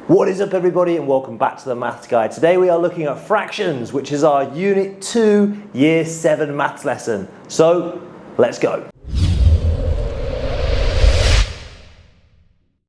What is up everybody and welcome back to the Maths Guide. Today we are looking at fractions, which is our Unit 2 Year 7 maths lesson. So let's go.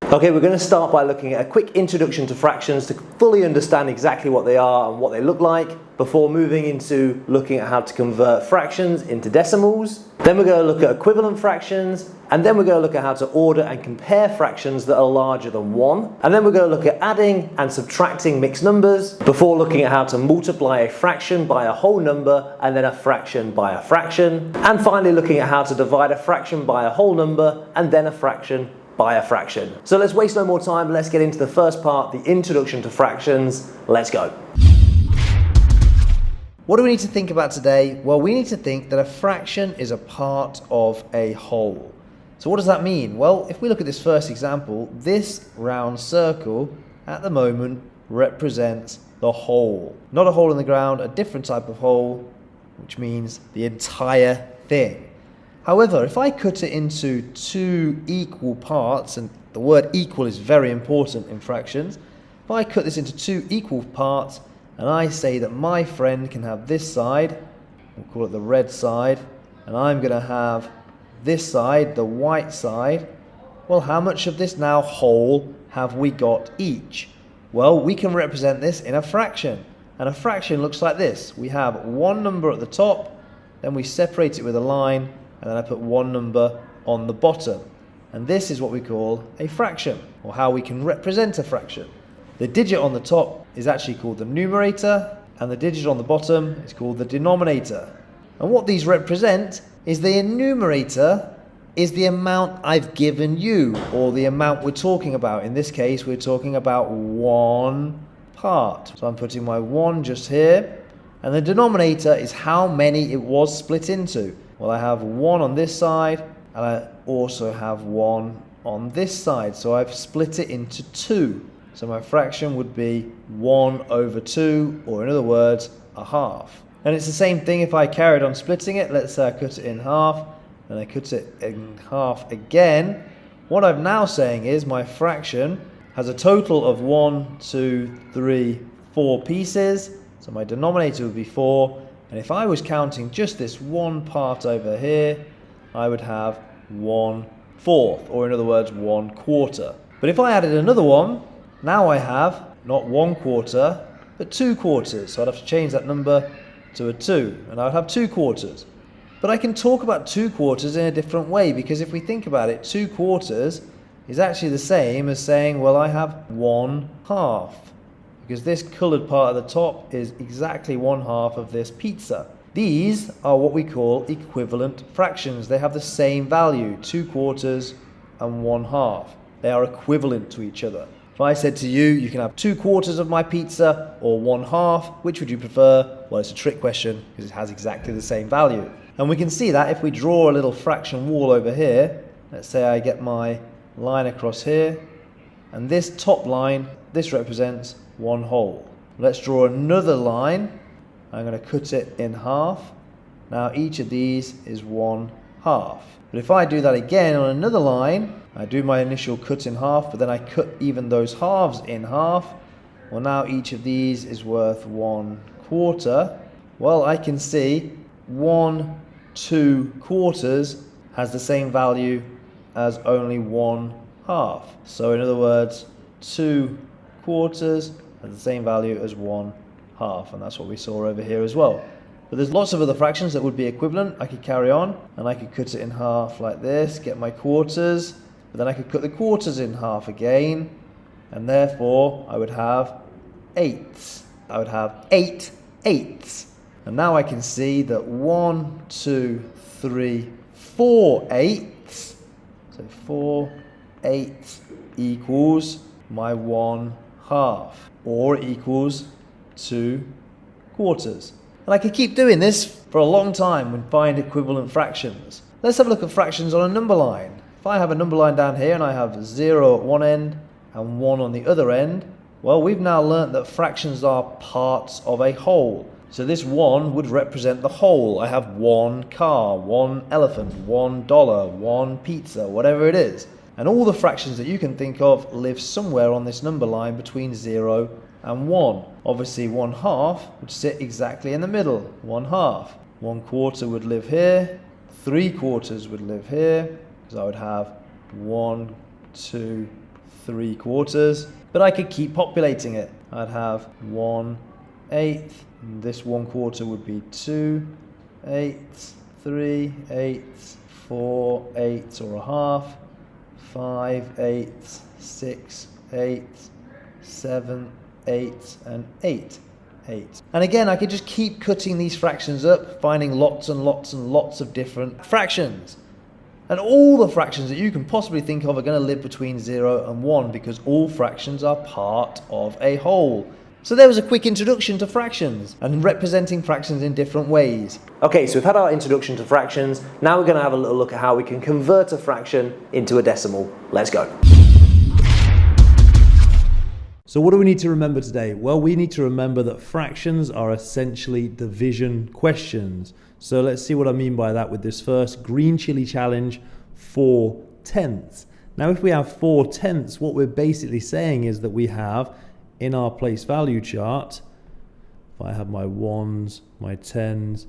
Okay, we're going to start by looking at a quick introduction to fractions to fully understand exactly what they are and what they look like before moving into looking at how to convert fractions into decimals. Then we're going to look at equivalent fractions, and then we're going to look at how to order and compare fractions that are larger than 1. And then we're going to look at adding and subtracting mixed numbers before looking at how to multiply a fraction by a whole number and then a fraction by a fraction. And finally looking at how to divide a fraction by a whole number and then a fraction by a fraction. So let's waste no more time, let's get into the first part, the introduction to fractions. Let's go. What do we need to think about today? Well, we need to think that a fraction is a part of a whole. So what does that mean? Well, if we look at this first example, this round circle at the moment represents the whole. Not a hole in the ground, a different type of hole, which means the entire thing. However, if I cut it into two equal parts, and the word equal is very important in fractions, if I cut this into two equal parts and I say that my friend can have this side, we'll call it the red side, and I'm going to have this side, the white side, well, how much of this now whole have we got each? Well, we can represent this in a fraction, and a fraction looks like this. We have one number at the top, then we separate it with a line, and then I put one number on the bottom. And this is what we call a fraction, or how we can represent a fraction. The digit on the top is actually called the numerator, and the digit on the bottom is called the denominator. And what these represent is the numerator is the amount I've given you, or the amount we're talking about. In this case, we're talking about one part. So I'm putting my 1 just here. And the denominator is how many it was split into. Well, I have 1 on this side, and I also have 1 on this side. So I've split it into 2. So my fraction would be 1 over 2, or in other words, a half. And it's the same thing if I carried on splitting it. Let's say I cut it in half, and I cut it in half again. What I'm now saying is my fraction has a total of 1, 2, 3, 4 pieces. So my denominator would be 4. And if I was counting just this one part over here, I would have 1/4, or in other words, 1/4. But if I added another one, now I have not 1/4, but 2/4. So I'd have to change that number to a 2, and I would have 2/4. But I can talk about 2/4 in a different way, because if we think about it, 2/4 is actually the same as saying, well, I have 1/2. Because this coloured part at the top is exactly 1/2 of this pizza. These are what we call equivalent fractions. They have the same value, 2/4 and 1/2. They are equivalent to each other. If I said to you, you can have 2/4 of my pizza or 1/2, which would you prefer? Well, it's a trick question because it has exactly the same value. And we can see that if we draw a little fraction wall over here. Let's say I get my line across here, and this top line, this represents 1 whole. Let's draw another line. I'm going to cut it in half. Now each of these is 1/2. But if I do that again on another line, I do my initial cut in half, but then I cut even those halves in half. Well, now each of these is worth 1/4. Well, I can see 1/2 has the same value as only 1/2. So in other words, 2/4 has the same value as 1/2, and that's what we saw over here as well. But there's lots of other fractions that would be equivalent. I could carry on, and I could cut it in half like this, get my quarters, but then I could cut the quarters in half again, and therefore I would have eighths. I would have 8 eighths. And now I can see that 1, 2, 3, 4 eighths, so 4 eighths equals my 1/2. Or it equals 2/4. And I could keep doing this for a long time and find equivalent fractions. Let's have a look at fractions on a number line. If I have a number line down here and I have 0 at one end and 1 on the other end, well, we've now learnt that fractions are parts of a whole. So this 1 would represent the whole. I have 1 car, 1 elephant, $1, 1 pizza, whatever it is. And all the fractions that you can think of live somewhere on this number line between 0 and 1. Obviously 1/2 would sit exactly in the middle, 1/2. 1/4 would live here, 3/4 would live here, because I would have 1, 2, 3/4. But I could keep populating it. I'd have 1/8, this 1/4 would be 2/8, 3/8, 4/8 or 1/2, 5/8, 6/8, 7/8, and 8/8. And again, I could just keep cutting these fractions up, finding lots and lots and lots of different fractions. And all the fractions that you can possibly think of are going to live between 0 and 1 because all fractions are part of a whole. So there was a quick introduction to fractions and representing fractions in different ways. Okay, so we've had our introduction to fractions. Now we're going to have a little look at how we can convert a fraction into a decimal. Let's go. So what do we need to remember today? Well, we need to remember that fractions are essentially division questions. So let's see what I mean by that with this first green chili challenge, 4/10. Now, if we have 4/10, what we're basically saying is that we have in our place value chart, if I have my 1s, my 10s,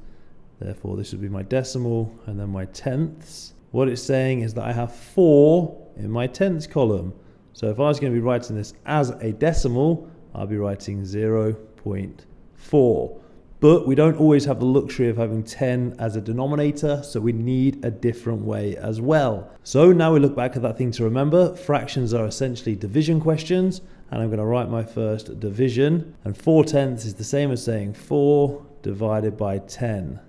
therefore this would be my decimal, and then my tenths. What it's saying is that I have 4 in my tenths column. So if I was going to be writing this as a decimal, I'll be writing 0.4. But we don't always have the luxury of having 10 as a denominator, so we need a different way as well. So now we look back at that thing to remember. Fractions are essentially division questions, and I'm going to write my first division. And 4/10 is the same as saying 4 divided by 10.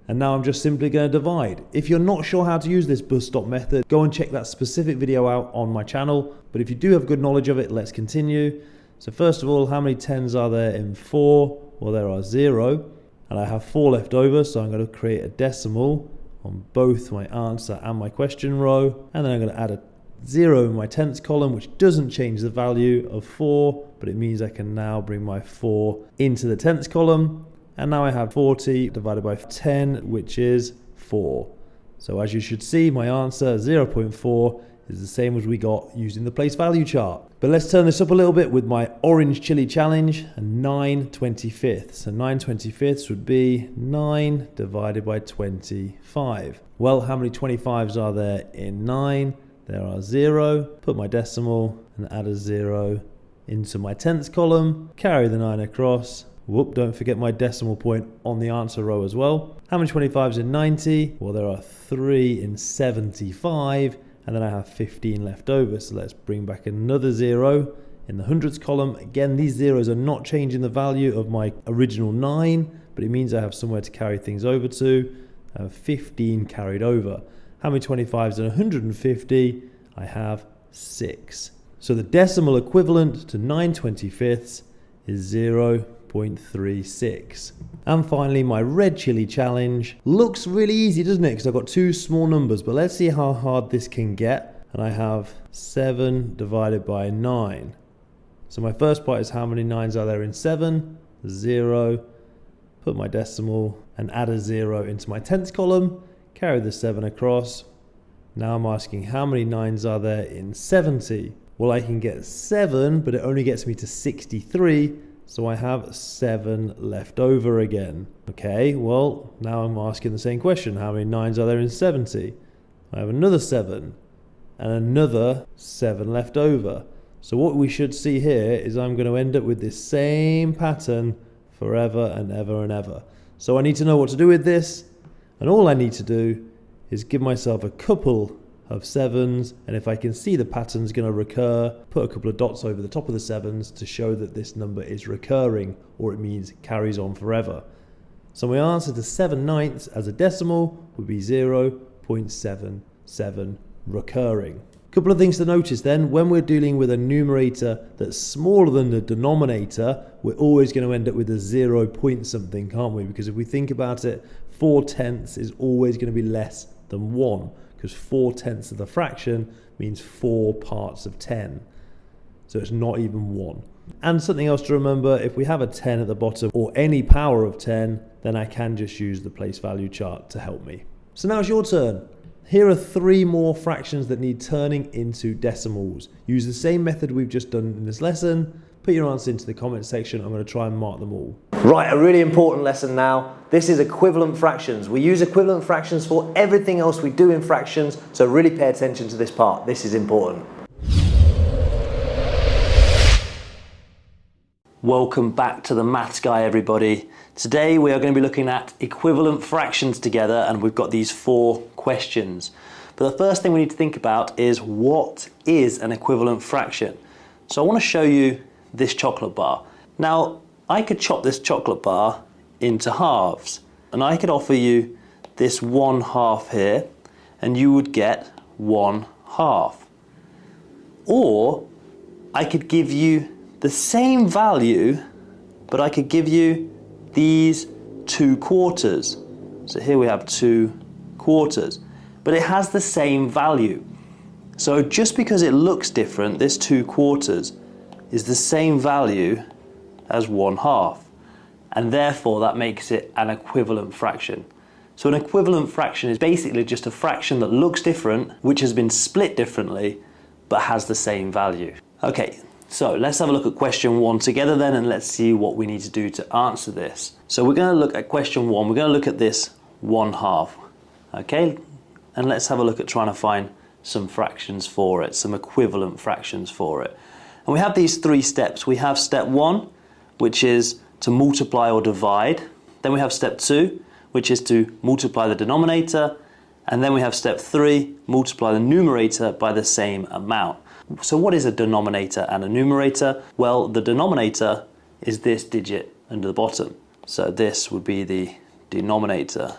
And now I'm just simply going to divide. If you're not sure how to use this bus stop method, go and check that specific video out on my channel. But if you do have good knowledge of it, let's continue. So first of all, how many 10s are there in 4? Well, there are 0. And I have 4 left over, so I'm going to create a decimal on both my answer and my question row. And then I'm going to add a 0 in my tenths column, which doesn't change the value of 4, but it means I can now bring my 4 into the tenths column. And now I have 40 divided by 10, which is 4. So as you should see, my answer, 0.4, is the same as we got using the place value chart. But let's turn this up a little bit with my orange chili challenge and 9/25. So 9/25 would be 9 divided by 25. Well, how many 25s are there in 9? There are 0. Put my decimal and add a 0 into my tenths column. Carry the 9 across. Whoop, don't forget my decimal point on the answer row as well. How many 25s in 90? Well, there are 3 in 75, and then I have 15 left over. So let's bring back another 0 in the hundreds column. Again, these zeros are not changing the value of my original 9, but it means I have somewhere to carry things over to. I have 15 carried over. How many 25s in 150? I have 6. So the decimal equivalent to 9/25 is 0.36. And finally, my red chili challenge looks really easy, doesn't it? Because I've got 2 small numbers, but let's see how hard this can get. And I have 7 divided by 9. So my first part is how many 9s are there in 7? 0. Put my decimal and add a 0 into my tenths column. Carry the 7 across. Now I'm asking how many 9s are there in 70? Well, I can get 7, but it only gets me to 63. So I have 7 left over again. Okay, well, now I'm asking the same question. How many 9s are there in 70? I have another 7 and another 7 left over. So what we should see here is I'm going to end up with this same pattern forever and ever and ever. So I need to know what to do with this. And all I need to do is give myself a couple of 7s, and if I can see the pattern's going to recur, put a couple of dots over the top of the 7s to show that this number is recurring, or it means it carries on forever. So my answer to 7/9 as a decimal would be 0.77 recurring. Couple of things to notice then, when we're dealing with a numerator that's smaller than the denominator, we're always going to end up with a 0 point something, can't we? Because if we think about it, 4/10 is always going to be less than 1. Because 4/10 of the fraction means 4 parts of 10. So it's not even 1. And something else to remember, if we have a 10 at the bottom or any power of 10, then I can just use the place value chart to help me. So now it's your turn. Here are 3 more fractions that need turning into decimals. Use the same method we've just done in this lesson. Put your answer into the comment section. I'm going to try and mark them all. Right, a really important lesson now. This is equivalent fractions. We use equivalent fractions for everything else we do in fractions, so really pay attention to this part. This is important. Welcome back to the Maths Guy, everybody. Today we are going to be looking at equivalent fractions together, and we've got these 4 questions. But the first thing we need to think about is, what is an equivalent fraction? So I want to show you this chocolate bar. Now, I could chop this chocolate bar into halves, and I could offer you this 1/2 here, and you would get 1/2. Or I could give you the same value, but I could give you these 2/4. So here we have 2/4, but it has the same value. So just because it looks different, this 2/4 is the same value as 1/2, and therefore that makes it an equivalent fraction. So an equivalent fraction is basically just a fraction that looks different, which has been split differently, but has the same value. Okay, so let's have a look at question 1 together then, and let's see what we need to do to answer this. So we're going to look at question 1, we're going to look at this 1/2, okay? And let's have a look at trying to find some fractions for it, some equivalent fractions for it. And we have these 3 steps. We have step 1, which is to multiply or divide. Then we have step 2, which is to multiply the denominator. And then we have step 3, multiply the numerator by the same amount. So what is a denominator and a numerator? Well, the denominator is this digit under the bottom. So this would be the denominator.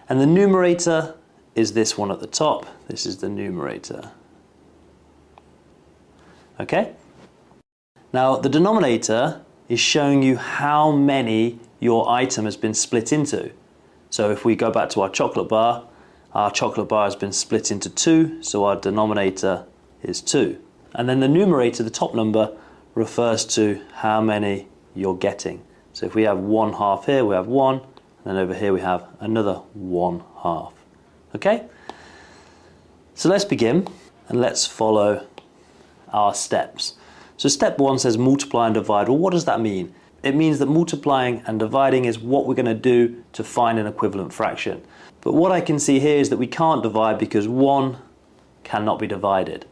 And the numerator is this one at the top. This is the numerator. Okay? Now, the denominator is showing you how many your item has been split into. So if we go back to our chocolate bar has been split into 2, so our denominator is 2. And then the numerator, the top number, refers to how many you're getting. So if we have 1/2 here, we have 1, and then over here we have another 1/2. Okay? So let's begin, and let's follow our steps. So step 1 says multiply and divide. Well, what does that mean? It means that multiplying and dividing is what we're going to do to find an equivalent fraction. But what I can see here is that we can't divide because 1 cannot be divided.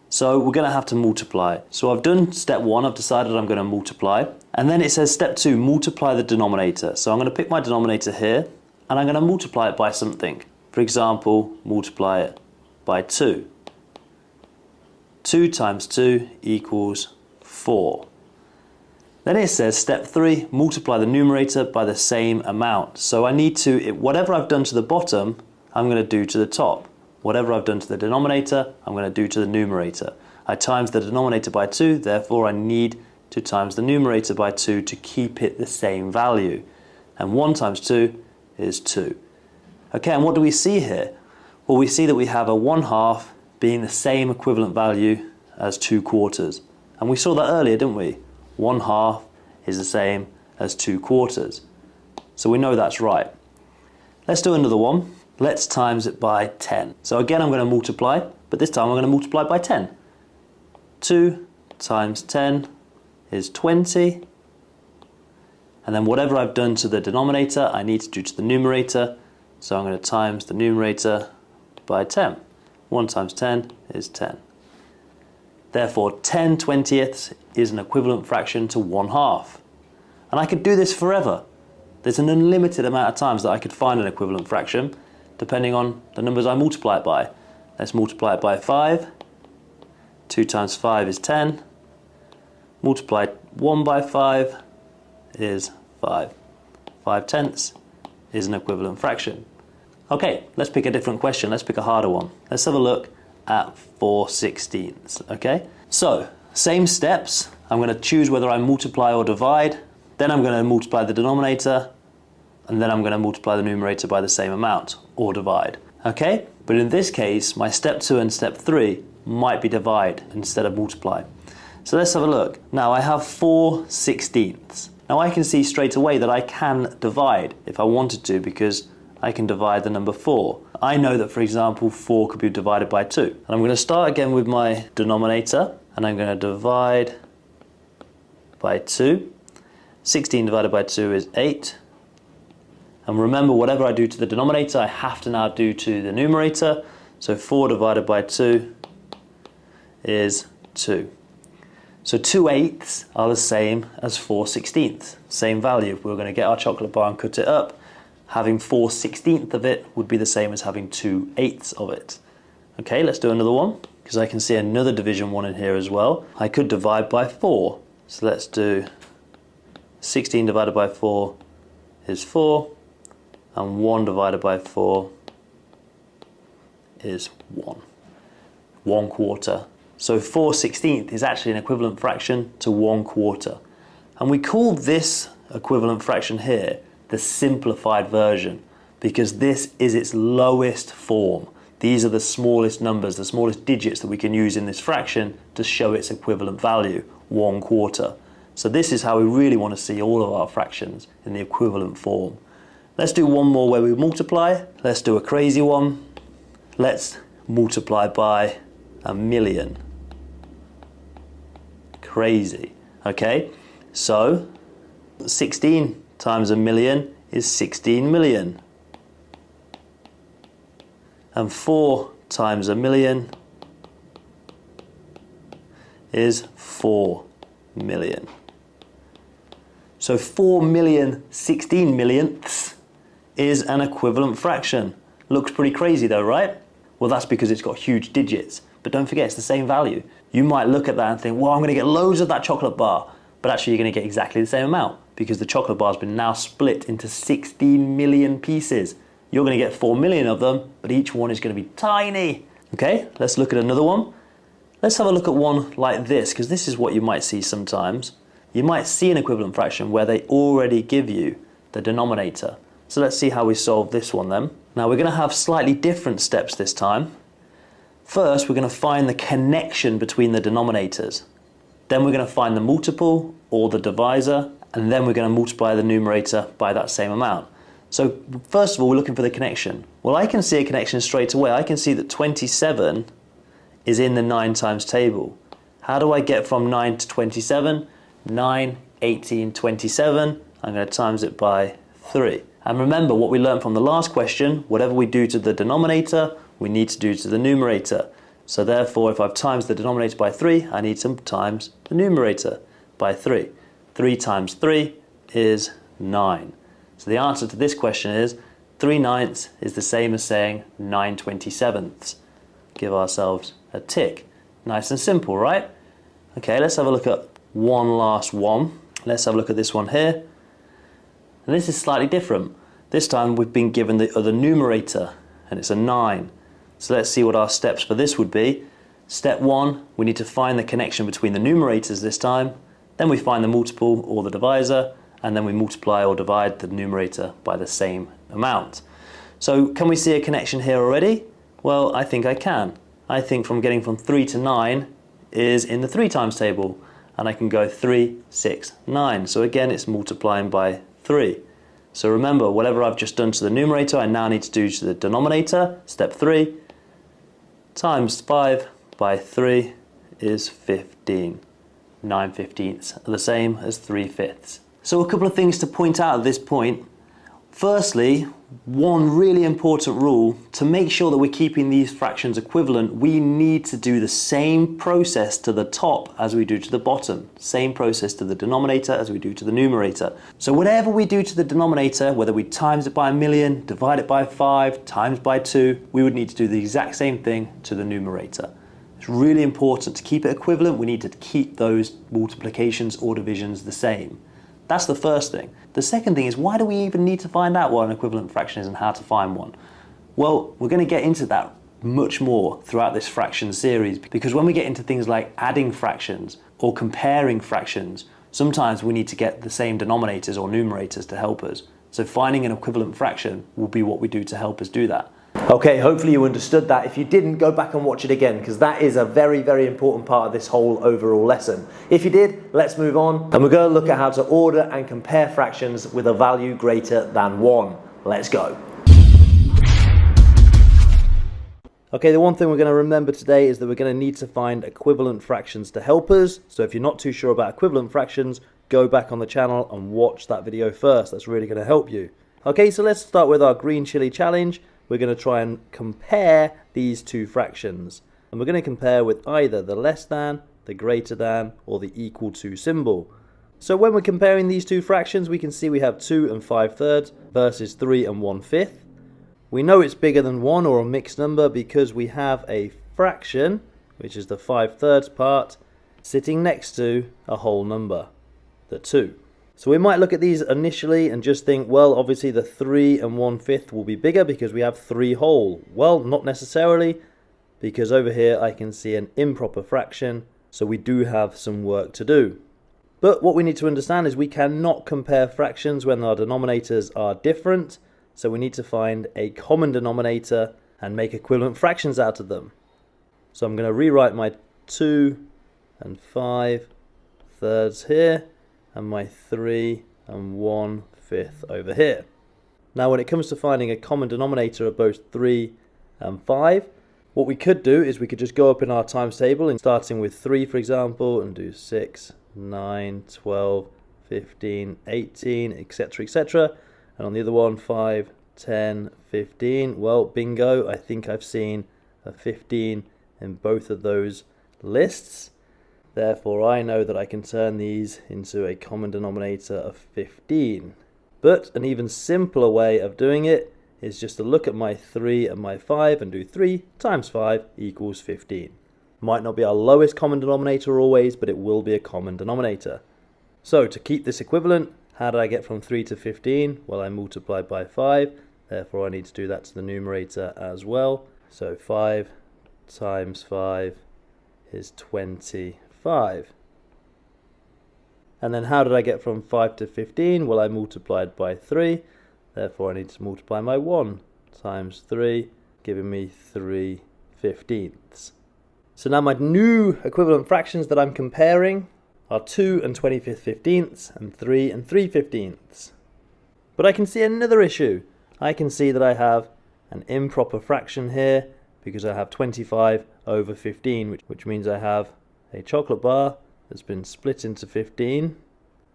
So we're going to have to multiply. So I've done step 1, I've decided I'm going to multiply. And then it says step 2, multiply the denominator. So I'm going to pick my denominator here, and I'm going to multiply it by something. For example, multiply it by 2. 2 times 2 equals 4. Then it says step 3, multiply the numerator by the same amount. So I need to, whatever I've done to the bottom, I'm going to do to the top. Whatever I've done to the denominator, I'm going to do to the numerator. I times the denominator by 2, therefore I need to times the numerator by 2 to keep it the same value. And 1 times 2 is 2. Okay, and what do we see here? Well, we see that we have a 1/2 being the same equivalent value as 2/4. And we saw that earlier, didn't we? 1/2 is the same as 2/4. So we know that's right. Let's do another one. Let's times it by 10. So again, I'm going to multiply, but this time I'm going to multiply by 10. 2 times 10 is 20. And then whatever I've done to the denominator, I need to do to the numerator. So I'm going to times the numerator by 10. 1 times 10 is 10. Therefore, 10/20ths is an equivalent fraction to 1/2. And I could do this forever. There's an unlimited amount of times that I could find an equivalent fraction, depending on the numbers I multiply it by. Let's multiply it by 5. 2 times 5 is 10. Multiply 1 by 5 is 5. 5/10ths is an equivalent fraction. Okay, let's pick a different question. Let's pick a harder one. Let's have a look at 4/16ths, okay? So, same steps. I'm going to choose whether I multiply or divide. Then I'm going to multiply the denominator, and then I'm going to multiply the numerator by the same amount, or divide, okay? But in this case, my step 2 and step 3 might be divide instead of multiply. So let's have a look. Now I have 4/16ths. Now I can see straight away that I can divide if I wanted to, because I can divide the number 4. I know that, for example, 4 could be divided by 2. And I'm going to start again with my denominator, and I'm going to divide by 2. 16 divided by 2 is 8. And remember, whatever I do to the denominator, I have to now do to the numerator. So 4 divided by 2 is 2. So 2/8 are the same as 4/16. Same value. If we were going to get our chocolate bar and cut it up, having 4/16 of it would be the same as having 2/8 of it. Okay, let's do another one, because I can see another division 1 in here as well. I could divide by 4. So let's do 16 divided by 4 is 4, and 1 divided by 4 is 1. 1/4. So 4/16 is actually an equivalent fraction to 1/4. And we call this equivalent fraction here the simplified version, because this is its lowest form. These are the smallest numbers, the smallest digits that we can use in this fraction to show its equivalent value, 1/4. So this is how we really want to see all of our fractions, in the equivalent form. Let's do one more where we multiply. Let's do a crazy one. Let's multiply by 1,000,000. Crazy. Okay, so 16 times 1,000,000 is 16 million. And 4 times 1,000,000 is 4 million. So 4,016,000,000ths is an equivalent fraction. Looks pretty crazy though, right? Well, that's because it's got huge digits. But don't forget, it's the same value. You might look at that and think, well, I'm going to get loads of that chocolate bar. But actually, you're going to get exactly the same amount, because the chocolate bar has been now split into 16 million pieces. You're going to get 4 million of them, but each one is going to be tiny. Okay, let's look at another one. Let's have a look at one like this, because this is what you might see sometimes. You might see an equivalent fraction where they already give you the denominator. So let's see how we solve this one then. Now we're going to have slightly different steps this time. First, we're going to find the connection between the denominators. Then we're going to find the multiple or the divisor, and then we're going to multiply the numerator by that same amount. So first of all, we're looking for the connection. Well, I can see a connection straight away. I can see that 27 is in the 9 times table. How do I get from 9 to 27? 9, 18, 27. I'm going to times it by 3. And remember what we learned from the last question, whatever we do to the denominator, we need to do to the numerator. So therefore, if I've times the denominator by 3, I need to times the numerator by 3. 3 times 3 is 9. So the answer to this question is 3/9 is the same as saying 9/27. Give ourselves a tick. Nice and simple, right? Okay, let's have a look at one last one. Let's have a look at this one here. And this is slightly different. This time we've been given the other numerator, and it's a 9. So let's see what our steps for this would be. Step 1, we need to find the connection between the numerators this time. Then we find the multiple or the divisor, and then we multiply or divide the numerator by the same amount. So can we see a connection here already? Well, I think I can. I think from getting from 3 to 9 is in the 3 times table, and I can go 3, 6, 9. So again, it's multiplying by 3. So remember, whatever I've just done to the numerator, I now need to do to the denominator. Step 3 times 5 by 3 is 15. 9/15 are the same as 3/5. So a couple of things to point out at this point. Firstly, one really important rule: to make sure that we're keeping these fractions equivalent, we need to do the same process to the top as we do to the bottom. Same process to the denominator as we do to the numerator. So whatever we do to the denominator, whether we times it by 1,000,000, divide it by 5, times by 2, we would need to do the exact same thing to the numerator. It's really important to keep it equivalent. We need to keep those multiplications or divisions the same. That's the first thing. The second thing is, why do we even need to find out what an equivalent fraction is and how to find one? Well, we're going to get into that much more throughout this fraction series, because when we get into things like adding fractions or comparing fractions, sometimes we need to get the same denominators or numerators to help us. So finding an equivalent fraction will be what we do to help us do that. Okay, hopefully you understood that. If you didn't, go back and watch it again, because that is a very, very important part of this whole overall lesson. If you did, let's move on, and we're going to look at how to order and compare fractions with a value greater than 1. Let's go. Okay, the one thing we're going to remember today is that we're going to need to find equivalent fractions to help us. So if you're not too sure about equivalent fractions, go back on the channel and watch that video first. That's really going to help you. Okay, so let's start with our green chili challenge. We're going to try and compare these two fractions. And we're going to compare with either the less than, the greater than, or the equal to symbol. So when we're comparing these two fractions, we can see we have 2 and 5/3 versus 3 and 1/5. We know it's bigger than 1 or a mixed number because we have a fraction, which is the 5/3 part, sitting next to a whole number, the 2. So we might look at these initially and just think, well, obviously the 3 and 1/5 will be bigger because we have 3 whole. Well, not necessarily, because over here I can see an improper fraction, so we do have some work to do. But what we need to understand is we cannot compare fractions when our denominators are different. So we need to find a common denominator and make equivalent fractions out of them. So I'm going to rewrite my 2 and 5/3 here and my 3 and 1/5 over here. Now when it comes to finding a common denominator of both 3 and 5, what we could do is we could just go up in our times table and starting with 3 for example and do 6, 9, 12, 15, 18, etc, etc. And on the other one, 5, 10, 15. Well, bingo, I think I've seen a 15 in both of those lists. Therefore, I know that I can turn these into a common denominator of 15. But an even simpler way of doing it is just to look at my 3 and my 5 and do 3 times 5 equals 15. Might not be our lowest common denominator always, but it will be a common denominator. So to keep this equivalent, how did I get from 3 to 15? Well, I multiplied by 5. Therefore, I need to do that to the numerator as well. So 5 times 5 is 25. And then how did I get from 5 to 15? Well, I multiplied by 3. Therefore, I need to multiply my 1 times 3, giving me 3/15. So now my new equivalent fractions that I'm comparing are 2 and 25/15 and 3 and 3/15. But I can see another issue. I can see that I have an improper fraction here because I have 25 over 15, which means I have a chocolate bar that's been split into 15.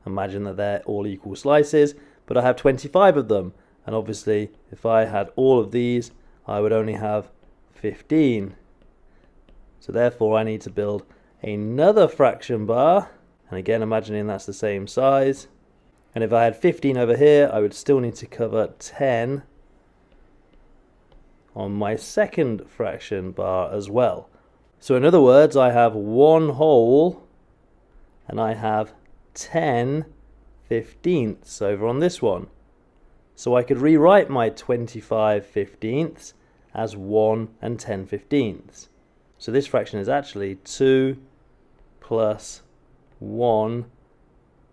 Imagine that they're all equal slices, but I have 25 of them. And obviously, if I had all of these, I would only have 15. So therefore, I need to build another fraction bar. And again, imagining that's the same size. And if I had 15 over here, I would still need to cover 10 on my second fraction bar as well. So in other words, I have 1 whole and I have 10/15 over on this one. So I could rewrite my 25/15 as 1 and 10/15. So this fraction is actually 2 plus 1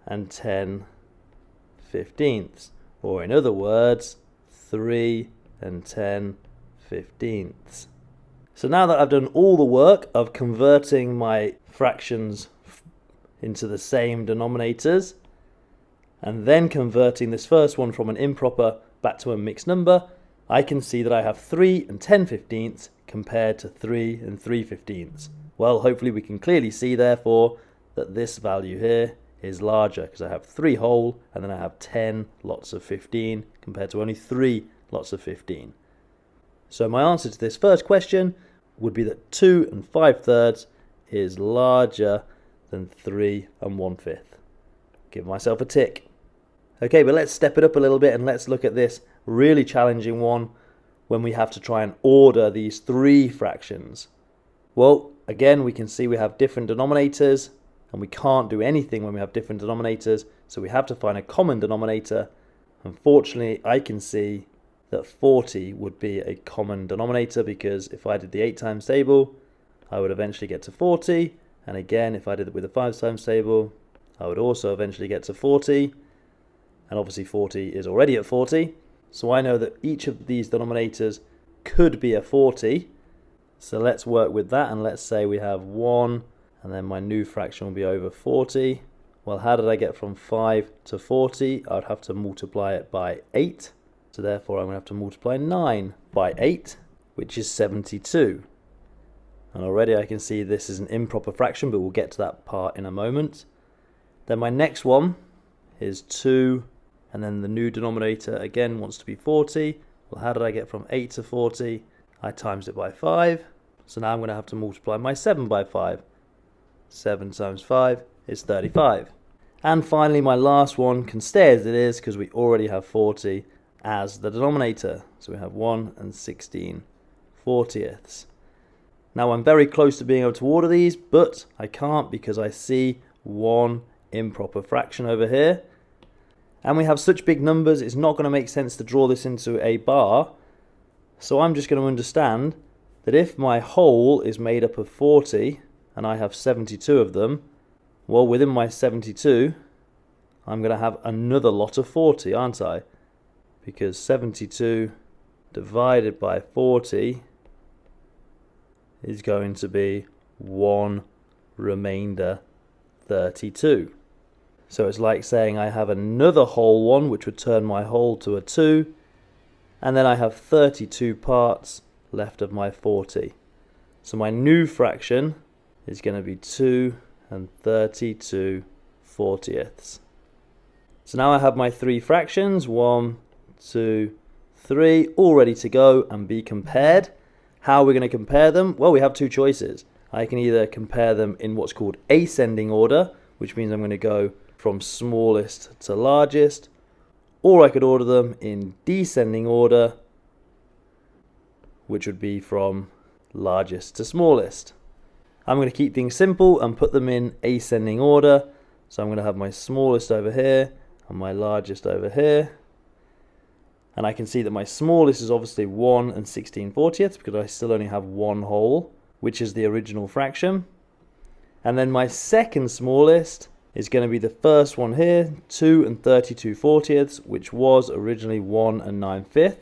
and 10/15, or in other words 3 and 10/15. So now that I've done all the work of converting my fractions into the same denominators and then converting this first one from an improper back to a mixed number, I can see that I have 3 and 10/15 compared to 3 and 3/15. Well, hopefully we can clearly see therefore that this value here is larger because I have 3 whole and then I have 10 lots of 15 compared to only 3 lots of 15. So my answer to this first question would be that 2 and 5/3 is larger than 3 and 1/5. Give myself a tick. Okay, but let's step it up a little bit and let's look at this really challenging one when we have to try and order these 3 fractions. Well, again, we can see we have different denominators and we can't do anything when we have different denominators, so we have to find a common denominator. Unfortunately, I can see that 40 would be a common denominator because if I did the 8 times table, I would eventually get to 40, and again, if I did it with the 5 times table, I would also eventually get to 40, and obviously 40 is already at 40, so I know that each of these denominators could be a 40. So let's work with that, and let's say we have 1, and then my new fraction will be over 40. Well, how did I get from 5 to 40? I would have to multiply it by 8. So therefore I'm going to have to multiply 9 by 8. which is 72. And already I can see this is an improper fraction, but we'll get to that part in a moment. Then my next one is 2, and then the new denominator again wants to be 40. Well, how did I get from 8 to 40? I times it by 5. So now I'm going to have to multiply my 7 by 5. 7 times 5 is 35. And finally, my last one can stay as it is because we already have 40 as the denominator. So we have 1 and 16/40. Now I'm very close to being able to order these, but I can't because I see one improper fraction over here. And we have such big numbers, it's not going to make sense to draw this into a bar. So I'm just going to understand that if my whole is made up of 40 and I have 72 of them, well, within my 72, I'm going to have another lot of 40, aren't I? Because 72 divided by 40 is going to be 1 remainder 32. So it's like saying I have another whole one, which would turn my whole to a 2, and then I have 32 parts left of my 40. So my new fraction is going to be 2 and 32/40. So now I have my 3 fractions, 1, 2, 3, all ready to go and be compared. How are we going to compare them? Well, we have 2 choices. I can either compare them in what's called ascending order, which means I'm going to go from smallest to largest, or I could order them in descending order, which would be from largest to smallest. I'm going to keep things simple and put them in ascending order. So I'm going to have my smallest over here and my largest over here. And I can see that my smallest is obviously 1 and 16/40 because I still only have one whole, which is the original fraction. And then my second smallest is going to be the first one here, 2 and 32/40, which was originally 1 and 9/5.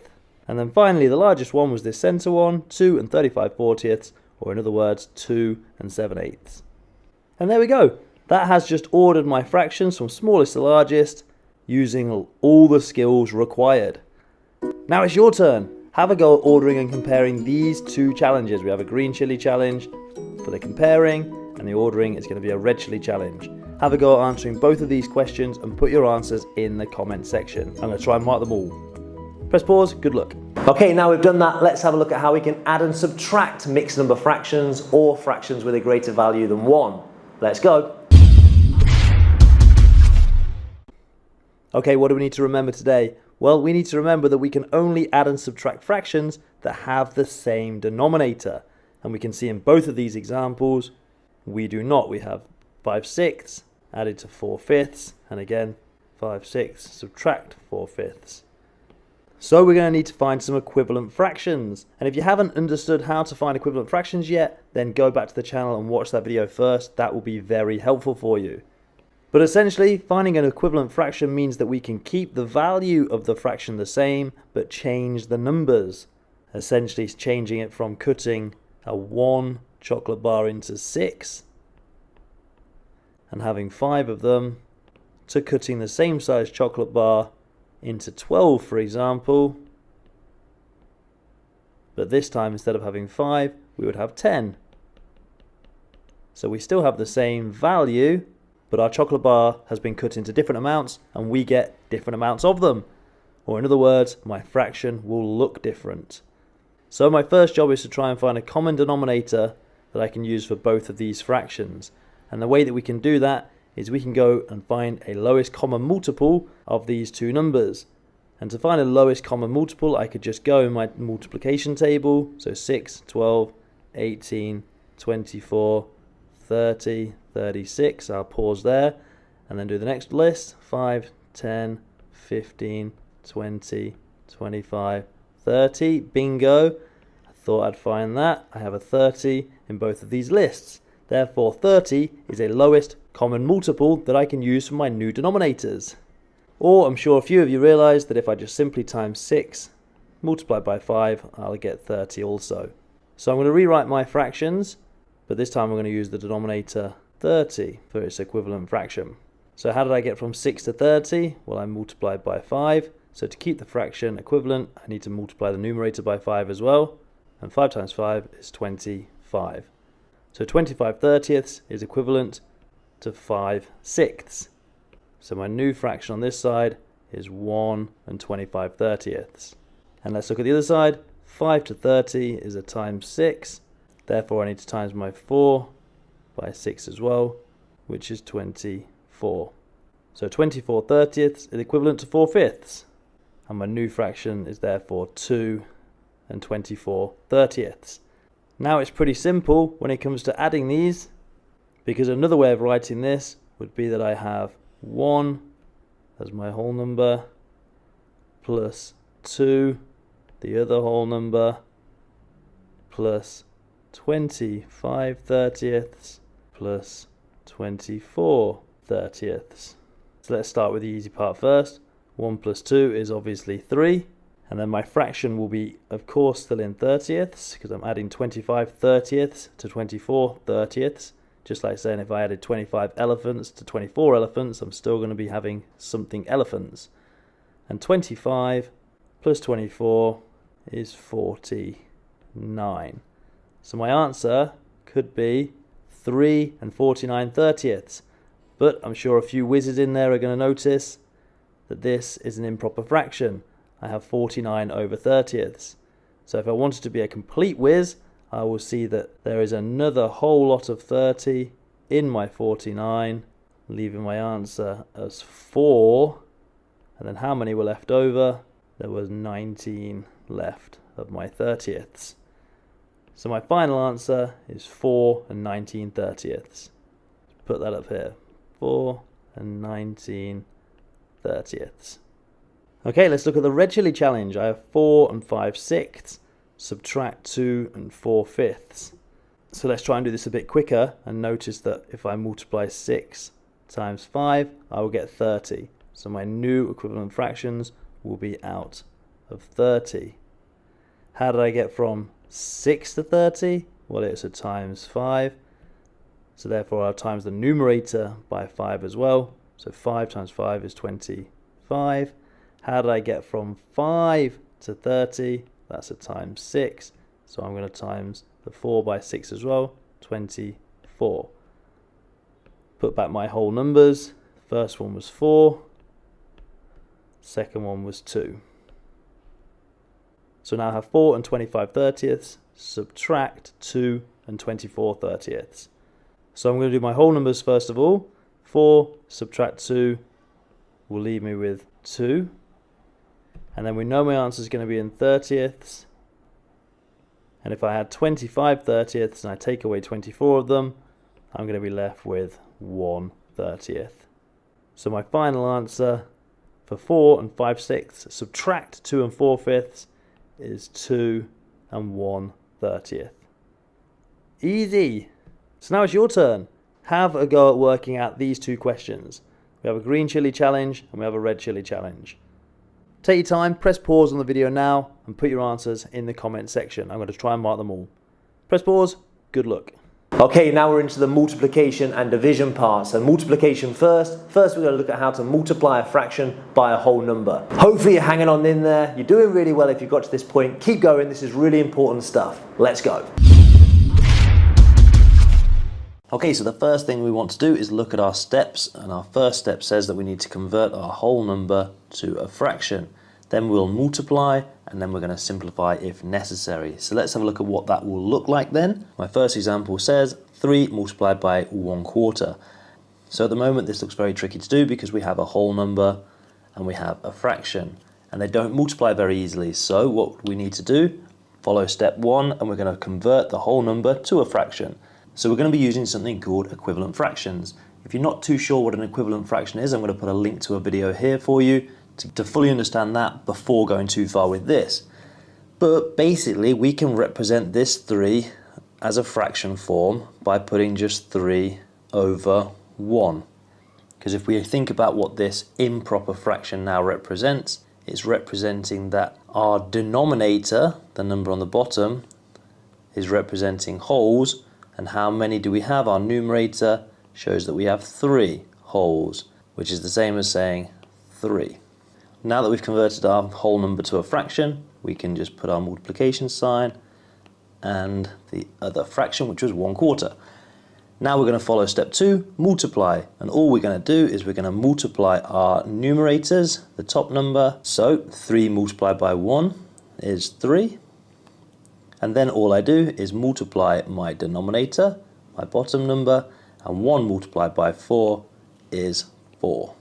And then finally the largest one was this center one, 2 and 35/40, or in other words, 2 and 7/8. And there we go. That has just ordered my fractions from smallest to largest using all the skills required. Now it's your turn. Have a go at ordering and comparing these 2 challenges. We have a green chili challenge for the comparing, and the ordering is going to be a red chili challenge. Have a go at answering both of these questions and put your answers in the comment section. I'm going to try and mark them all. Press pause, good luck. Okay, now we've done that, let's have a look at how we can add and subtract mixed number fractions or fractions with a greater value than 1. Let's go. Okay, what do we need to remember today? Well, we need to remember that we can only add and subtract fractions that have the same denominator. And we can see in both of these examples, we do not. We have 5/6 added to 4/5, and again, 5/6 subtract 4/5. So we're going to need to find some equivalent fractions. And if you haven't understood how to find equivalent fractions yet, then go back to the channel and watch that video first. That will be very helpful for you. But essentially, finding an equivalent fraction means that we can keep the value of the fraction the same, but change the numbers. Essentially, it's changing it from cutting a 1 chocolate bar into 6 and having 5 of them to cutting the same size chocolate bar into 12, for example. But this time, instead of having 5, we would have 10. So we still have the same value, but our chocolate bar has been cut into different amounts and we get different amounts of them. Or in other words, my fraction will look different. So my first job is to try and find a common denominator that I can use for both of these fractions. And the way that we can do that is we can go and find a lowest common multiple of these 2 numbers. And to find a lowest common multiple, I could just go in my multiplication table. So 6, 12, 18, 24, 30, 36. I'll pause there and then do the next list. 5, 10, 15, 20, 25, 30. Bingo. I thought I'd find that. I have a 30 in both of these lists. Therefore, 30 is a lowest common multiple that I can use for my new denominators. Or I'm sure a few of you realize that if I just simply times 6 multiplied by 5, I'll get 30 also. So I'm going to rewrite my fractions, but this time I'm going to use the denominator 30 for its equivalent fraction. So how did I get from 6 to 30? Well, I multiplied by 5. So to keep the fraction equivalent, I need to multiply the numerator by 5 as well. and 5 times 5 is 25. So 25 thirtieths is equivalent to 5 sixths. So my new fraction on this side is 1 and 25 thirtieths. And let's look at the other side. 5 to 30 is a times 6. Therefore I need to times my 4 by 6 as well, which is 24. So 24 thirtieths is equivalent to 4 fifths. And my new fraction is therefore 2 and 24 thirtieths. Now it's pretty simple when it comes to adding these, because another way of writing this would be that I have 1 as my whole number plus 2, the other whole number, plus 25 thirtieths plus 24 thirtieths. So let's start with the easy part first. 1 plus 2 is obviously 3. And then my fraction will be, of course, still in thirtieths, because I'm adding 25 thirtieths to 24 thirtieths. Just like saying if I added 25 elephants to 24 elephants, I'm still going to be having something elephants. And 25 plus 24 is 49. So my answer could be 3 and 49 thirtieths. But I'm sure a few whizzes in there are going to notice that this is an improper fraction. I have 49 over thirtieths. So if I wanted to be a complete whiz, I will see that there is another whole lot of 30 in my 49, leaving my answer as 4. And then how many were left over? There was 19 left of my thirtieths. So my final answer is 4 and 19 thirtieths. Put that up here. 4 and 19 thirtieths. Okay, let's look at the red chili challenge. I have 4 and 5 sixths. Subtract 2 and 4 fifths. So let's try and do this a bit quicker, and notice that if I multiply 6 times 5, I will get 30. So my new equivalent fractions will be out of 30. How did I get from 6 to 30? Well, it's a times 5. So therefore I'll times the numerator by 5 as well. So 5 times 5 is 25. How did I get from 5 to 30? That's a times 6. So I'm going to times the 4 by 6 as well, 24. Put back my whole numbers. First one was 4. Second one was 2. So now I have 4 and 25 thirtieths. Subtract 2 and 24 thirtieths. So I'm going to do my whole numbers first of all. 4 subtract 2 will leave me with 2. And then we know my answer is going to be in thirtieths. And if I had 25 thirtieths and I take away 24 of them, I'm going to be left with 1 30th. So my final answer for 4 and 5 sixths, subtract 2 and 4 fifths, is 2 and 1 30th. Easy. So now it's your turn. Have a go at working out these two questions. We have a green chili challenge and we have a red chili challenge. Take your time, press pause on the video now and put your answers in the comment section. I'm going to try and mark them all. Press pause, good luck. Okay, now we're into the multiplication and division part. So multiplication first. First we're going to look at how to multiply a fraction by a whole number. Hopefully you're hanging on in there. You're doing really well if you got to this point. Keep going, this is really important stuff. Let's go. Okay, so the first thing we want to do is look at our steps, and our first step says that we need to convert our whole number to a fraction. Then we'll multiply, and then we're going to simplify if necessary. So let's have a look at what that will look like then. My first example says 3 multiplied by 1/4. So at the moment this looks very tricky to do because we have a whole number and we have a fraction, and they don't multiply very easily. So what we need to do, follow step 1, and we're going to convert the whole number to a fraction. So we're going to be using something called equivalent fractions. If you're not too sure what an equivalent fraction is, I'm going to put a link to a video here for you to fully understand that before going too far with this. But basically we can represent this 3 as a fraction form by putting just 3 over 1. Because if we think about what this improper fraction now represents, it's representing that our denominator, the number on the bottom, is representing wholes. And how many do we have? Our numerator shows that we have 3 wholes, which is the same as saying 3. Now that we've converted our whole number to a fraction, we can just put our multiplication sign and the other fraction, which was 1/4. Now we're going to follow step 2, multiply. And all we're going to do is we're going to multiply our numerators, the top number. So 3 multiplied by 1 is 3. And then all I do is multiply my denominator, my bottom number, and 1 multiplied by 4 is 4.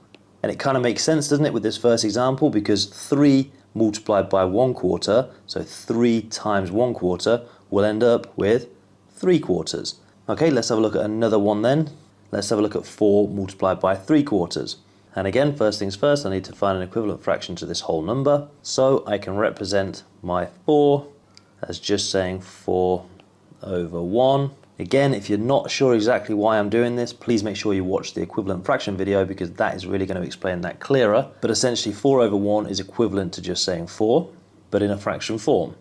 And it kind of makes sense, doesn't it, with this first example, because 3 multiplied by 1/4, so 3 times 1/4, will end up with 3/4. Okay, let's have a look at another one then. Let's have a look at 4 multiplied by 3/4. And again, first things first, I need to find an equivalent fraction to this whole number. So I can represent my 4 as just saying 4 over 1. Again, if you're not sure exactly why I'm doing this, please make sure you watch the equivalent fraction video, because that is really going to explain that clearer. But essentially 4 over 1 is equivalent to just saying 4, but in a fraction form.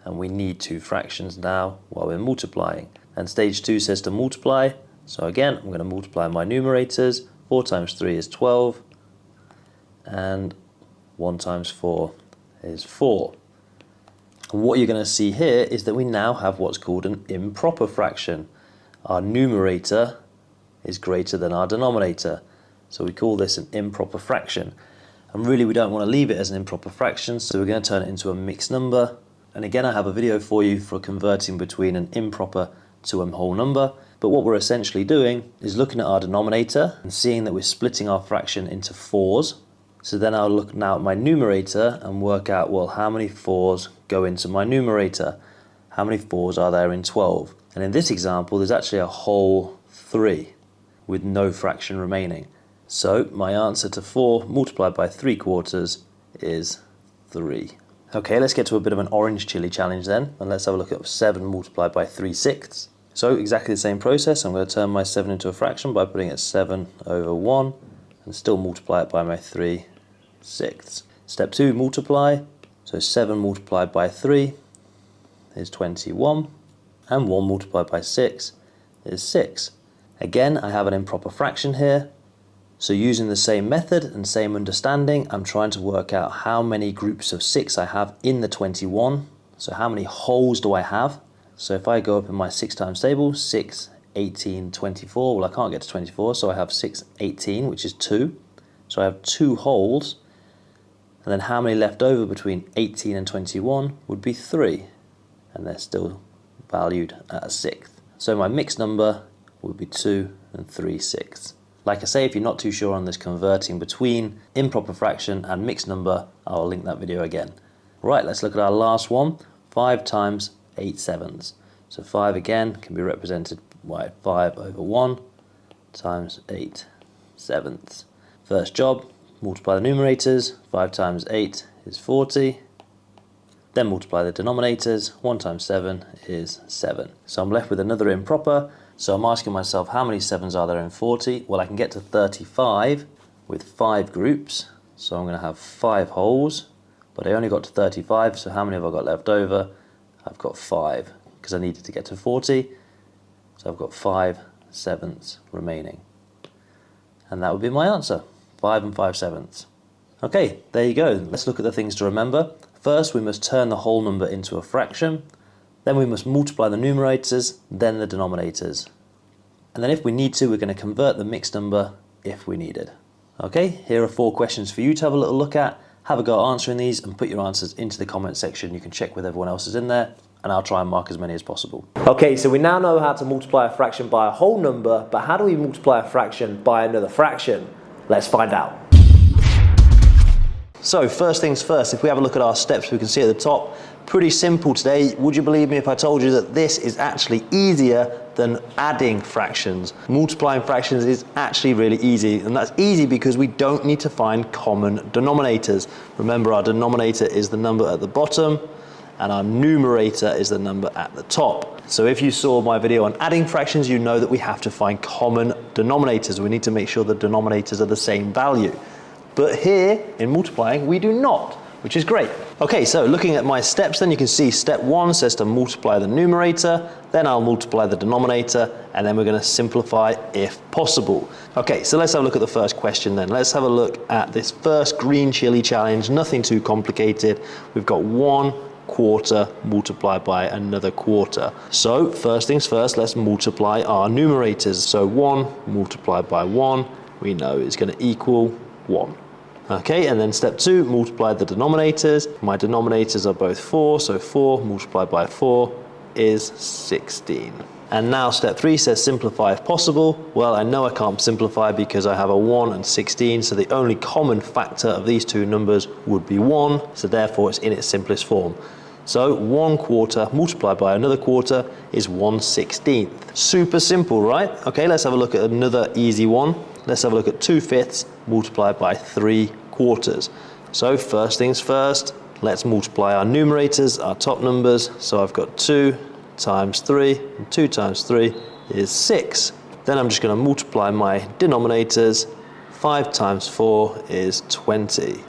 And we need 2 fractions now while we're multiplying. And stage 2 says to multiply. So again, I'm going to multiply my numerators. 4 times 3 is 12. And 1 times 4 is 4. And what you're going to see here is that we now have what's called an improper fraction. Our numerator is greater than our denominator. So we call this an improper fraction. And really we don't want to leave it as an improper fraction, so we're going to turn it into a mixed number. And again, I have a video for you for converting between an improper to a whole number. But what we're essentially doing is looking at our denominator and seeing that we're splitting our fraction into 4s. So then I'll look now at my numerator and work out, well, how many 4s go into my numerator? How many 4s are there in 12? And in this example, there's actually a whole 3 with no fraction remaining. So my answer to 4 multiplied by 3/4 is 3. Okay, let's get to a bit of an orange chili challenge then, and let's have a look at 7 multiplied by 3/6. So exactly the same process. I'm going to turn my 7 into a fraction by putting it 7 over 1 and still multiply it by my 3/6. Step 2, multiply. So 7 multiplied by 3 is 21, and 1 multiplied by 6 is 6. Again, I have an improper fraction here. So using the same method and same understanding, I'm trying to work out how many groups of 6 I have in the 21. So how many wholes do I have? So if I go up in my 6 times table, 6, 18, 24, well I can't get to 24, so I have 6, 18, which is 2. So I have 2 wholes. And then how many left over between 18 and 21 would be 3. And they're still valued at a 1/6. So my mixed number would be 2 and 3/6. Like I say, if you're not too sure on this converting between improper fraction and mixed number, I'll link that video again. Right, let's look at our last one. 5 times 8/7. So 5 again can be represented by 5 over 1 times 8/7. First job, multiply the numerators. 5 times 8 is 40. Then multiply the denominators. 1 times 7 is 7. So I'm left with another improper. So I'm asking myself, how many 7s are there in 40? Well, I can get to 35 with 5 groups. So I'm going to have 5 wholes, but I only got to 35, so how many have I got left over? I've got 5, because I needed to get to 40. So I've got 5 7s remaining. And that would be my answer, 5 and 5/7. Okay, there you go. Let's look at the things to remember. First, we must turn the whole number into a fraction. Then we must multiply the numerators, then the denominators. And then if we need to, we're going to convert the mixed number if we need it. Okay, here are 4 questions for you to have a little look at. Have a go at answering these and put your answers into the comment section. You can check with everyone else is in there, and I'll try and mark as many as possible. Okay, so we now know how to multiply a fraction by a whole number, but how do we multiply a fraction by another fraction? Let's find out. So first things first, if we have a look at our steps, we can see at the top, pretty simple today. Would you believe me if I told you that this is actually easier than adding fractions? Multiplying fractions is actually really easy, and that's easy because we don't need to find common denominators. Remember, our denominator is the number at the bottom, and our numerator is the number at the top. So if you saw my video on adding fractions, you know that we have to find common denominators. We need to make sure the denominators are the same value. But here, in multiplying, we do not, which is great. Okay, so looking at my steps, then you can see step 1 says to multiply the numerator, then I'll multiply the denominator, and then we're going to simplify if possible. Okay, so let's have a look at the first question then. Let's have a look at this first green chili challenge, nothing too complicated. We've got 1/4 quarter multiplied by another quarter. So first things first, let's multiply our numerators. So 1 multiplied by 1, we know is going to equal 1. Okay, and then step 2, multiply the denominators. My denominators are both 4, so 4 multiplied by 4 is 16. And now step 3 says simplify if possible. Well, I know I can't simplify because I have a 1 and 16, so the only common factor of these two numbers would be 1, so therefore it's in its simplest form. So 1 quarter multiplied by another quarter is 1/16. Super simple, right? Okay, let's have a look at another easy one. Let's have a look at 2/5 multiplied by 3 quarters. So first things first, let's multiply our numerators, our top numbers. So I've got 2 times 3, and 2 times 3 is 6. Then I'm just going to multiply my denominators. 5 times 4 is 20.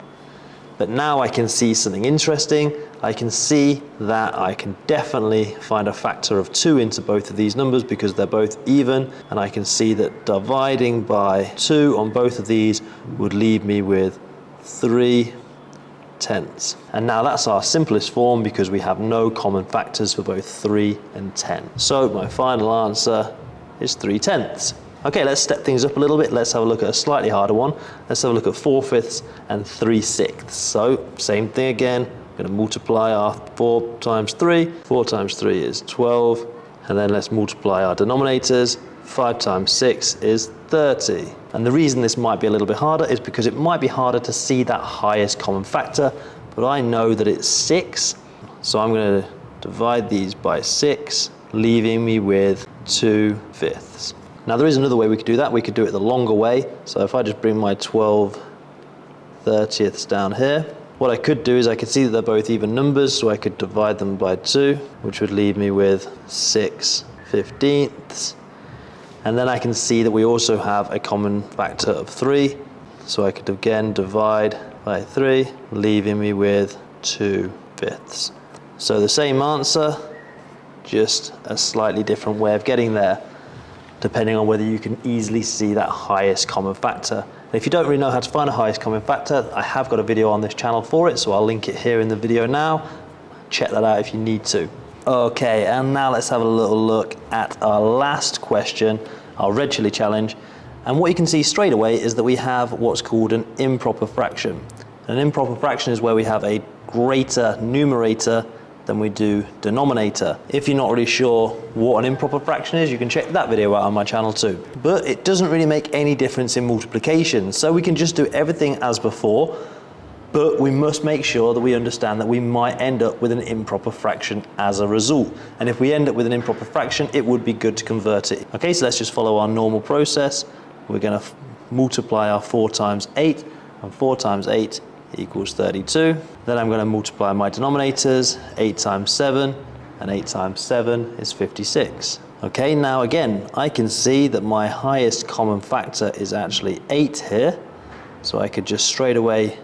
But now I can see something interesting. I can see that I can definitely find a factor of 2 into both of these numbers because they're both even, and I can see that dividing by 2 on both of these would leave me with 3/10. And now that's our simplest form because we have no common factors for both 3 and 10. So my final answer is 3/10. Okay, let's step things up a little bit. Let's have a look at a slightly harder one. Let's have a look at 4/5 and 3/6. So same thing again. I'm going to multiply our 4 times 3. 4 times 3 is 12. And then let's multiply our denominators. 5 times 6 is 30. And the reason this might be a little bit harder is because it might be harder to see that highest common factor, but I know that it's 6. So I'm going to divide these by 6, leaving me with 2/5. Now there is another way we could do that. We could do it the longer way. So if I just bring my 12/30ths down here, what I could do is I could see that they're both even numbers, so I could divide them by 2, which would leave me with 6/15ths. And then I can see that we also have a common factor of 3, so I could again divide by 3, leaving me with 2/5. So the same answer, just a slightly different way of getting there, depending on whether you can easily see that highest common factor. And if you don't really know how to find a highest common factor, I have got a video on this channel for it, so I'll link it here in the video now. Check that out if you need to. Okay, and now let's have a little look at our last question, our red chili challenge. And what you can see straight away is that we have what's called an improper fraction. An improper fraction is where we have a greater numerator than we do denominator. If you're not really sure what an improper fraction is, you can check that video out on my channel too. But it doesn't really make any difference in multiplication, so we can just do everything as before, but we must make sure that we understand that we might end up with an improper fraction as a result. And if we end up with an improper fraction, it would be good to convert it. Okay, so let's just follow our normal process. We're going to multiply our 4 times 8, and 4 times 8 equals 32. Then I'm going to multiply my denominators, 8 times 7, and 8 times 7 is 56. Okay, now again, I can see that my highest common factor is actually 8 here, so I could just straight away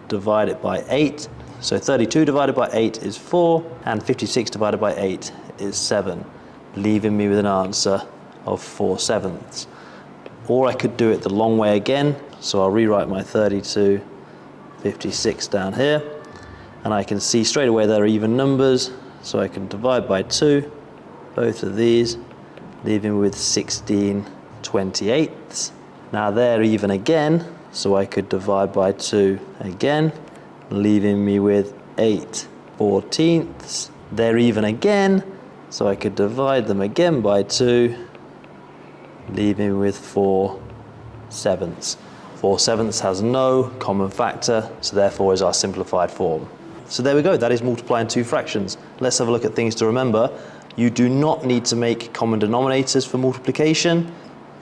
divide it by 8. So 32 divided by 8 is 4, and 56 divided by 8 is 7, leaving me with an answer of 4/7. Or I could do it the long way again, so I'll rewrite my 32, 56 down here, and I can see straight away they're even numbers, so I can divide by 2, both of these, leaving me with 16/28. Now they're even again, so I could divide by 2 again, leaving me with 8/14. They're even again, so I could divide them again by 2, leaving me with 4/7. 4/7 has no common factor, so therefore is our simplified form. So there we go, that is multiplying two fractions. Let's have a look at things to remember. You do not need to make common denominators for multiplication.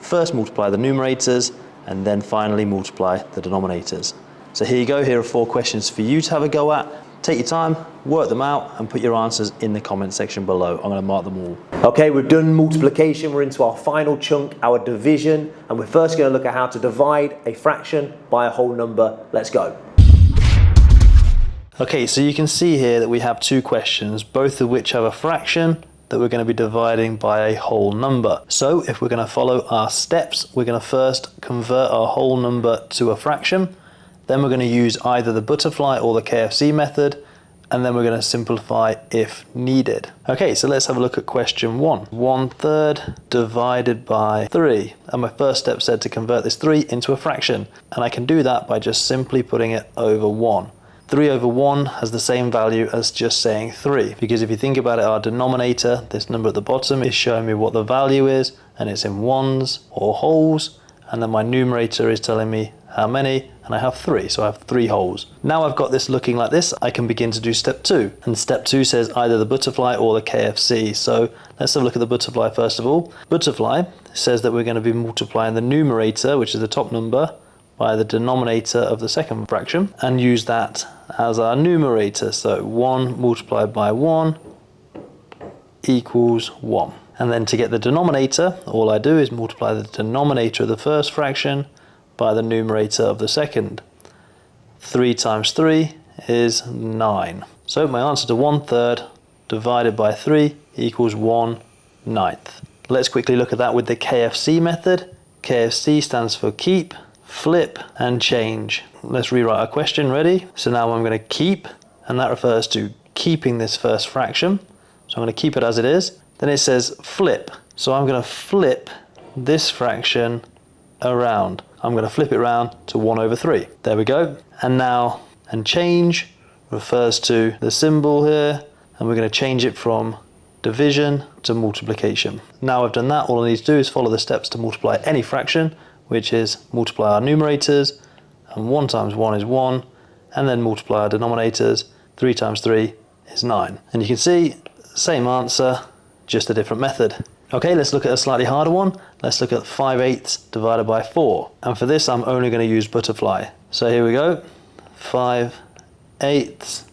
First multiply the numerators, and then finally multiply the denominators. So here you go, here are 4 questions for you to have a go at. Take your time, work them out, and put your answers in the comment section below. I'm going to mark them all. Okay, we've done multiplication. We're into our final chunk, our division. And we're first going to look at how to divide a fraction by a whole number. Let's go. Okay, so you can see here that we have 2 questions, both of which have a fraction that we're going to be dividing by a whole number. So if we're going to follow our steps, we're going to first convert our whole number to a fraction. Then we're going to use either the butterfly or the KFC method, and then we're going to simplify if needed. Okay, so let's have a look at question 1. 1/3 divided by 3. And my first step said to convert this 3 into a fraction. And I can do that by just simply putting it over 1. 3 over 1 has the same value as just saying 3. Because if you think about it, our denominator, this number at the bottom, is showing me what the value is, and it's in ones or wholes. And then my numerator is telling me how many, and I have 3, so I have 3 wholes. Now I've got this looking like this, I can begin to do step 2. And step 2 says either the butterfly or the KFC. So let's have a look at the butterfly first of all. Butterfly says that we're going to be multiplying the numerator, which is the top number, by the denominator of the second fraction, and use that as our numerator. So 1 multiplied by 1 equals 1. And then to get the denominator, all I do is multiply the denominator of the first fraction by the numerator of the second. 3 times 3 is 9. So my answer to 1/3 divided by 3 equals 1/9. Let's quickly look at that with the KFC method. KFC stands for keep, flip, and change. Let's rewrite our question. Ready? So now I'm going to keep, and that refers to keeping this first fraction. So I'm going to keep it as it is. Then it says flip. So I'm going to flip this fraction around. I'm going to flip it around to 1/3. There we go. And now, and change refers to the symbol here, and we're going to change it from division to multiplication. Now I've done that, all I need to do is follow the steps to multiply any fraction, which is multiply our numerators, and 1 times 1 is 1, and then multiply our denominators. 3 times 3 is 9. And you can see, same answer, just a different method. Okay, let's look at a slightly harder one. Let's look at 5/8 divided by 4. And for this, I'm only going to use butterfly. So here we go. 5/8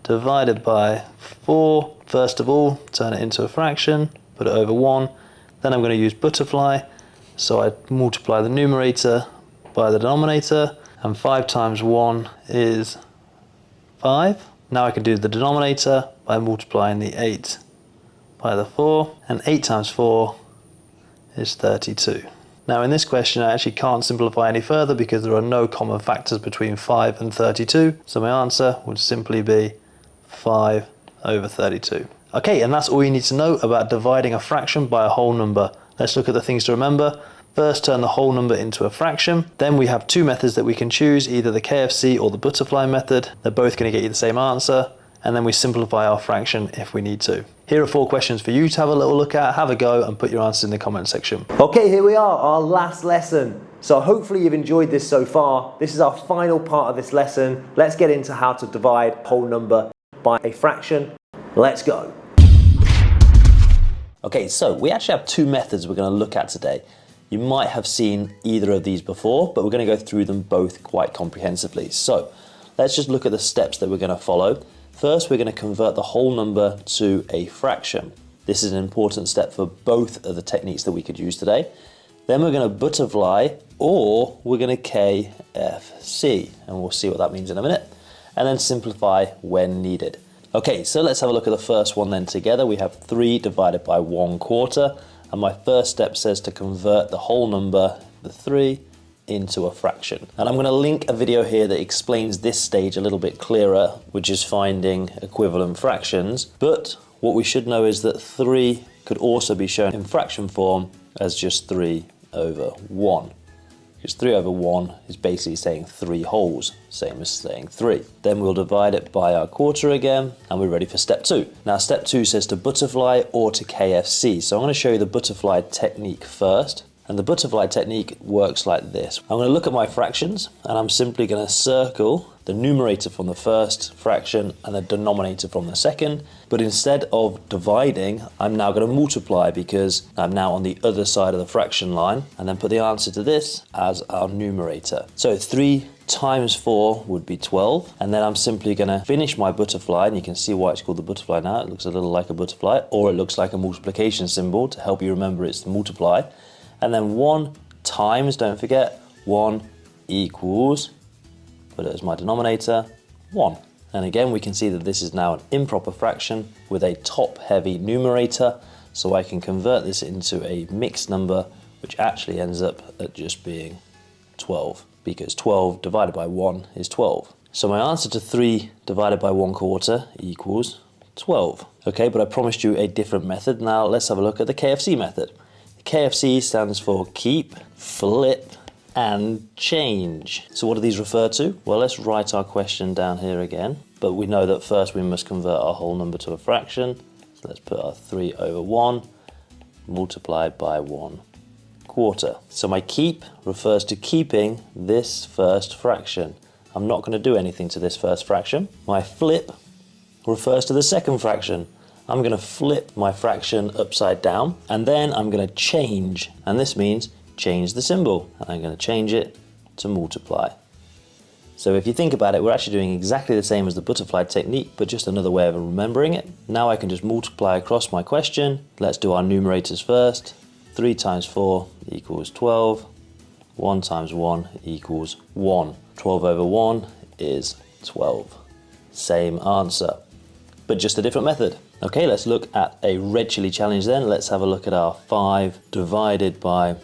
divided by 4. First of all, turn it into a fraction, put it over 1. Then I'm going to use butterfly. So I multiply the numerator by the denominator. And 5 times 1 is 5. Now I can do the denominator by multiplying the 8 by the 4, and 8 times 4 is 32. Now in this question I actually can't simplify any further because there are no common factors between 5 and 32, so my answer would simply be 5/32. Okay, and that's all you need to know about dividing a fraction by a whole number. Let's look at the things to remember. First, turn the whole number into a fraction. Then we have 2 methods that we can choose, either the KFC or the butterfly method. They're both going to get you the same answer. And then we simplify our fraction if we need to. Here are 4 questions for you to have a little look at, have a go, and put your answers in the comment section. Okay, here we are, our last lesson. So hopefully you've enjoyed this so far. This is our final part of this lesson. Let's get into how to divide a whole number by a fraction. Let's go. Okay, so we actually have 2 methods we're going to look at today. You might have seen either of these before, but we're going to go through them both quite comprehensively. So let's just look at the steps that we're going to follow. First, we're going to convert the whole number to a fraction. This is an important step for both of the techniques that we could use today. Then we're going to butterfly, or we're going to KFC, and we'll see what that means in a minute. And then simplify when needed. Okay, so let's have a look at the first one then together. We have 3 divided by 1/4, and my first step says to convert the whole number, the 3, into a fraction. And I'm going to link a video here that explains this stage a little bit clearer, which is finding equivalent fractions. But what we should know is that 3 could also be shown in fraction form as just 3/1. Because 3/1 is basically saying 3 wholes, same as saying 3. Then we'll divide it by our quarter again, and we're ready for step 2. Now step 2 says to butterfly or to KFC. So I'm going to show you the butterfly technique first. And the butterfly technique works like this. I'm going to look at my fractions, and I'm simply going to circle the numerator from the first fraction and the denominator from the second. But instead of dividing, I'm now going to multiply because I'm now on the other side of the fraction line, and then put the answer to this as our numerator. So 3 times 4 would be 12, and then I'm simply going to finish my butterfly, and you can see why it's called the butterfly now. It looks a little like a butterfly, or it looks like a multiplication symbol to help you remember it's to multiply. And then 1 times, don't forget, 1 equals, put it as my denominator, 1. And again, we can see that this is now an improper fraction with a top-heavy numerator, so I can convert this into a mixed number, which actually ends up at just being 12, because 12 divided by 1 is 12. So my answer to 3 divided by 1/4 equals 12. Okay, but I promised you a different method. Now let's have a look at the KFC method. The KFC stands for keep, flip, and change. So what do these refer to? Well, let's write our question down here again. But we know that first we must convert our whole number to a fraction. So let's put our 3 over 1 multiplied by 1/4. So my keep refers to keeping this first fraction. I'm not going to do anything to this first fraction. My flip refers to the second fraction. I'm going to flip my fraction upside down, and then I'm going to change. And this means change the symbol. And I'm going to change it to multiply. So if you think about it, we're actually doing exactly the same as the butterfly technique, but just another way of remembering it. Now I can just multiply across my question. Let's do our numerators first. 3 times 4 equals 12. 1 times 1 equals 1. 12 over 1 is 12. Same answer, but just a different method. Okay, let's look at a red chili challenge then. Let's have a look at our 5 divided by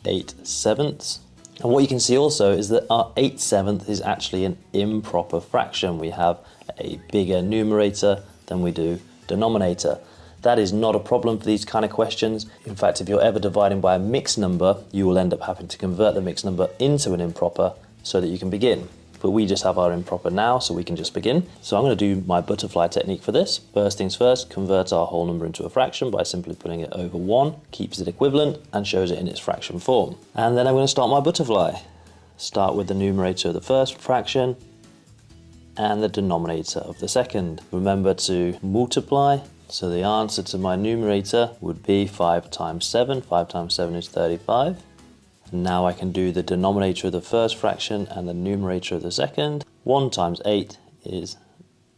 8/7. And what you can see also is that our 8/7 is actually an improper fraction. We have a bigger numerator than we do denominator. That is not a problem for these kind of questions. In fact, if you're ever dividing by a mixed number, you will end up having to convert the mixed number into an improper so that you can begin. But we just have our improper now, so we can just begin. So I'm going to do my butterfly technique for this. First things first, convert our whole number into a fraction by simply putting it over 1, keeps it equivalent, and shows it in its fraction form. And then I'm going to start my butterfly. Start with the numerator of the first fraction and the denominator of the second. Remember to multiply. So the answer to my numerator would be 5 times 7. 5 times 7 is 35. And now I can do the denominator of the first fraction and the numerator of the second. 1 times 8 is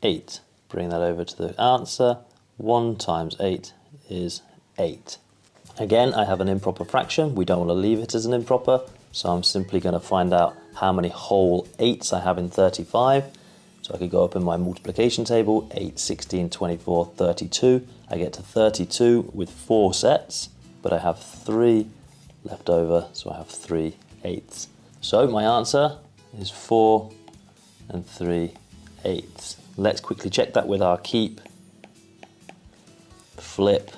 8. Bring that over to the answer. 1 times 8 is 8. Again, I have an improper fraction. We don't want to leave it as an improper. So I'm simply going to find out how many whole 8s I have in 35. So I could go up in my multiplication table, 8, 16, 24, 32. I get to 32 with 4 sets, but I have 3 left over, so I have 3 8s. So my answer is 4 and 3 8s. Let's quickly check that with our keep, flip,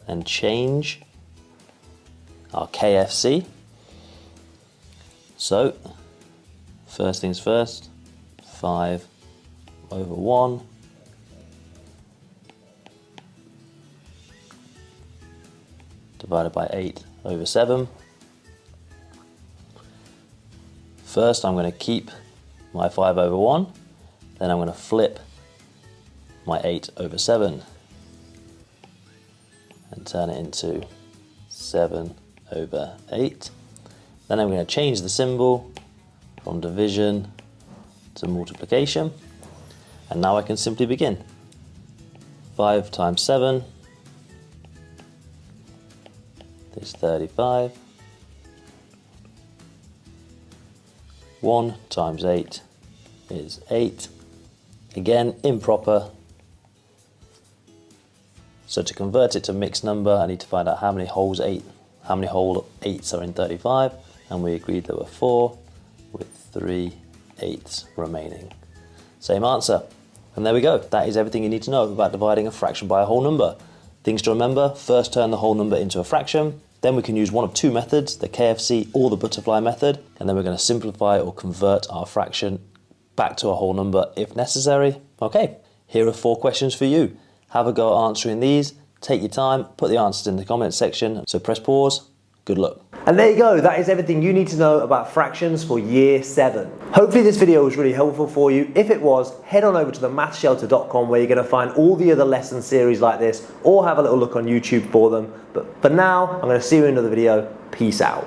and change, our KFC. So first things first, 5 over 1 divided by 8 over 7. First I'm going to keep my 5 over 1, then I'm going to flip my 8 over 7 and turn it into 7 over 8. Then I'm going to change the symbol from division to multiplication, and now I can simply begin. 5 times 7 is 35. 1 times 8 is 8. Again, improper. So to convert it to mixed number, I need to find out how many whole 8s are in 35, and we agreed there were 4 with 3 8s remaining. Same answer. And there we go. That is everything you need to know about dividing a fraction by a whole number. Things to remember: first turn the whole number into a fraction, then we can use one of 2 methods, the KFC or the butterfly method, and then we're going to simplify or convert our fraction back to a whole number if necessary. Okay, here are 4 questions for you. Have a go at answering these. Take your time, put the answers in the comments section. So press pause. Good luck. And there you go, that is everything you need to know about fractions for year 7. Hopefully this video was really helpful for you. If it was, head on over to themathshelter.com where you're going to find all the other lesson series like this, or have a little look on YouTube for them. But for now, I'm going to see you in another video. Peace out.